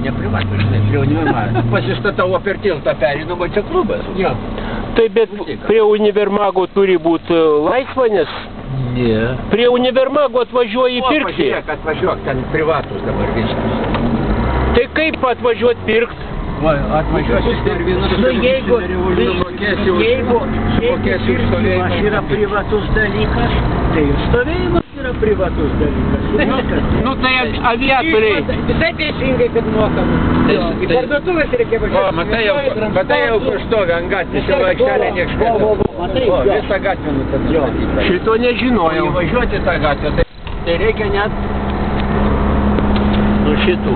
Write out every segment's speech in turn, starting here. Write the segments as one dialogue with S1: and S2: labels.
S1: Ne privatų, žinai, prie univermago. Pasistatau per tiltą perinu, va čia klubas. Jo.
S2: Tai bet prie univermago turi būti laisva, nes
S1: Ne.
S2: prie univermago atvažiuoji pirkti.
S1: Pažiūrėk, atvažiuok, ten privatus dabar viskas.
S2: Tai kaip atvažiuoti pirkti?
S1: Va, atvažiuosi terminus,
S3: jeigu
S1: stovėjimas
S3: yra privatus dalykas, tai ir stovėjimas yra privatus dalykas.
S2: Nu tai aviatoriai.
S3: Visai teisingai, kad mokam. Į parduotuvės reikia važiuoti.
S1: Matai jau kur stovi ant gatvės, jau aikštelė nieks kada. O, visą gatvę nutapžyti.
S2: Šito nežinojau.
S1: Įvažiuoti tą gatvę, tai reikia net nuo šitų.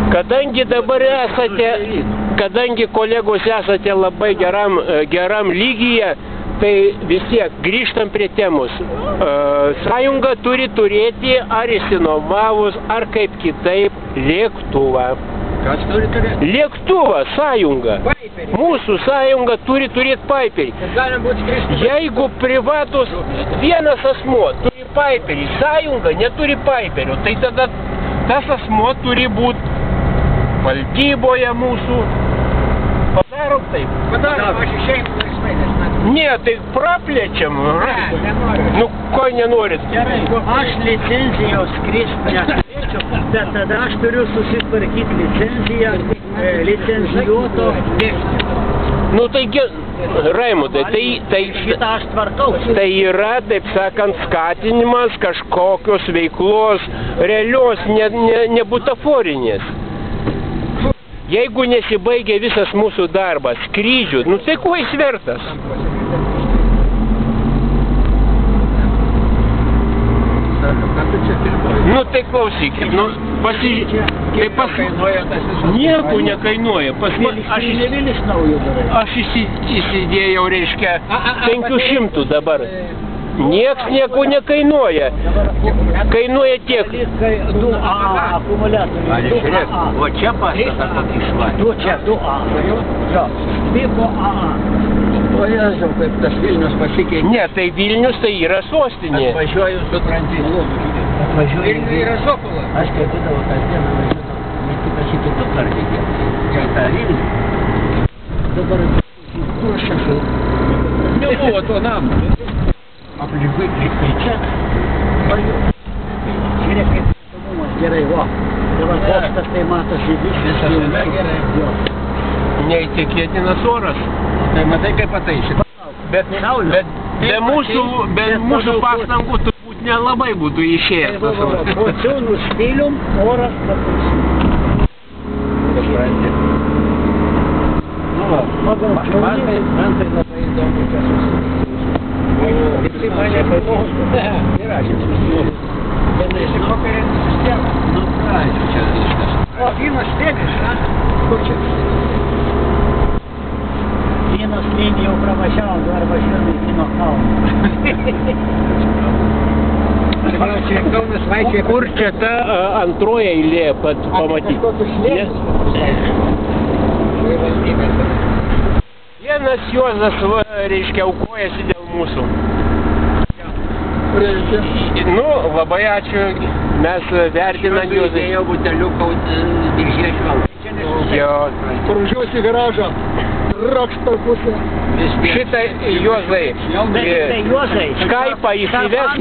S2: Kadangi dabar kadangi kolegos esate labai geram lygyje, tai vis tiek grįžtam prie temos. Sąjunga turi turėti ar išsinuomavus, ar kaip kitaip lėktuvą.
S1: Kas turi turėti?
S2: Lėktuvą, sąjunga. Mūsų sąjunga turi turėti paiperį. Jeigu privatus vienas asmuo turi paiperį, sąjunga neturi paiperio, tai tada tas asmuo turi būti valdyboje mūsų. Padarom taip.
S3: Padarom, aš išeinu laisvai, nes
S2: Ne, tai praplečiam. Nu, ko nenorit?
S3: Gerai, aš licenzijos skrist neturėčiau, bet tada aš turiu susitvarkyti licenziją licenzijuoto dėstymo.
S2: Nu, taigi, Raimundai, tai
S3: šitą aš tvarkau.
S2: Tai yra, taip sakant, skatinimas kažkokios veiklos realios, ne butaforinės. Jeigu nesibaigia visas mūsų darbas skrydžių, nu tai kuo jis vertas? Nu tai klausykit, nu nieko nekainuoja. Aš įsidėjau, reiškia, 500 dabar. Nieks nieko nekainuoja. Kainuoja tiek.
S3: 2A akumuliatoriai.
S1: O čia pastatą kokį švarį.
S3: Čia 2A. Jo, 2A.
S1: O Jėzau, kaip tas Vilnius pasikeitė.
S2: Ne, tai Vilnius tai yra sostinė.
S1: Atvažiuoju su tranzitu. Vilnius yra Sokolas. Aš kai būdavo kasdieną važiuodavau, ne tik aš į kitų kartį. Čia tą Vilnių. Dabar kur aš esu? Nebuvo to namų. Aplinkui čia.
S3: Žiūrėk, kaip matomumas gerai, va. Dabar bokštas tai matosi
S1: Visas yra gerai.
S2: Neįtikėtinas oras.
S1: Tai matai, kaip pataisė.
S2: Bet be mūsų pastangų turbūt nelabai būtų išėjęs.
S3: Po ciūnų stilium oras pataisė.
S1: Supranti. Man tai labai įdomu, kas susitikti. Visi mane pažįsta. Ir aš esu. Bet išsimokai sistemą. Nu, aišku, čia viskas. O, vynas stėlis, na? Kur čia?
S3: Vynas lygį jau pravažiavom, dabar važiuojame į Vyno kalną.
S2: Kur čia ta antroji eilė pamatyti? Vienas Juozas, reiškia, aukojasi dėl mūsų. Nu, labai ačiū, mes vertinam Juozai.
S1: Įdėjau buteliuką diržėčių.
S2: Jo.
S3: Pravažiuosi garažą, raks per pusę.
S2: Šitą Juozai, Skype'ą įsivesk.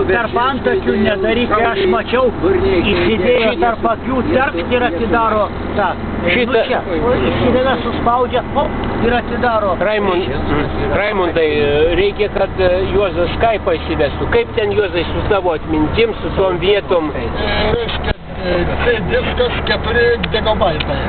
S3: Tarp antakių nedaryk, aš mačiau, įsidėjo tarp akių, terkt ir atidaro tą.
S2: Šitą.
S3: Įsideda, suspaudžia, hop, ir atidaro.
S2: Raimundai, reikia, kad Juozas Skype'ą įsivestų. Kaip ten Juozai su savo atmintim, su tom vietom?
S3: Reiškia, diskas 4 gigabaitai.